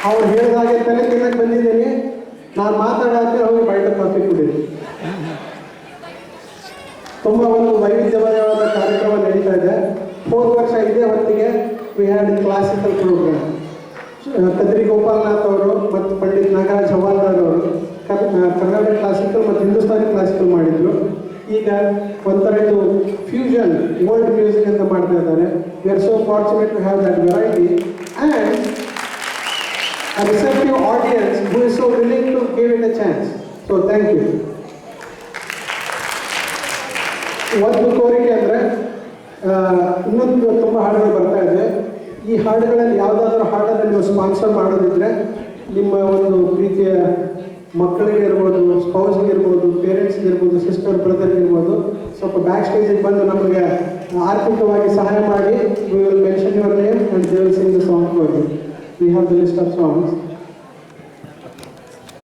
ಅವ್ರು ಹೇಳಿದಾಗೆ ತಲೆ ತಿನ್ನಕ್ಕೆ ಬಂದಿದ್ದೀನಿ. ನಾನು ಮಾತಾಡೋಕ್ಕೆ ಅವ್ರಿಗೆ ಬಯಟ ಕಾಫಿ ಕುಡೀರಿ. ತುಂಬ ಒಂದು ವೈವಿಧ್ಯಮಯವಾದ ಕಾರ್ಯಕ್ರಮ ನಡೀತಾ ಇದೆ. 4 ವರ್ಷ ಇದೇ ಹೊತ್ತಿಗೆ we had classical programme. Kadri Gopalnath ಅವರು ಮತ್ತು ಪಂಡಿತ್ ನಾಗರಾಜ್ ಹವಾಲ್ದಾರ್ ಅವರು ಕರ್ನಾಟಕ ಕ್ಲಾಸಿಕಲ್ ಮತ್ತು ಹಿಂದೂಸ್ತಾನಿ ಕ್ಲಾಸಿಕಲ್ ಮಾಡಿದ್ರು. ಈಗ ಒಂಥರ ಇದು ಫ್ಯೂಷನ್ ವರ್ಲ್ಡ್ ಮ್ಯೂಸಿಕ್ ಅಂತ ಮಾಡ್ತಾ ಇದ್ದಾರೆ. We are so fortunate to have that variety and a receptive audience who is so willing to give it a chance. So thank you. ಒಂದು ಕೋರಿಕೆ ಅಂದರೆ ಇನ್ನೊಂದು ತುಂಬ ಹಾಡುಗಳು ಬರ್ತಾ ಇದೆ. ಈ ಹಾಡುಗಳಲ್ಲಿ ಯಾವುದಾದ್ರೂ ಹಾಡನ್ನು ನೀವು ಸ್ಪಾನ್ಸರ್ ಮಾಡೋದಿದ್ರೆ ನಿಮ್ಮ ಒಂದು ಪ್ರೀತಿಯ ಮಕ್ಕಳಿಗೆ ಇರ್ಬೋದು, ಸ್ಪೌಸ್ಗೆ ಇರ್ಬೋದು, ಪೇರೆಂಟ್ಸ್ಗೆ ಇರ್ಬೋದು, ಸಿಸ್ಟರ್ ಬ್ರದರ್ಗೆ ಇರ್ಬೋದು, ಸ್ವಲ್ಪ ಬ್ಯಾಕ್ ಸ್ಟೇಜಿಗೆ ಬಂದು ನಮಗೆ ಆರ್ಥಿಕವಾಗಿ ಸಹಾಯ ಮಾಡಿ. We will mention your name and they will sing the song for you. We have the list of songs.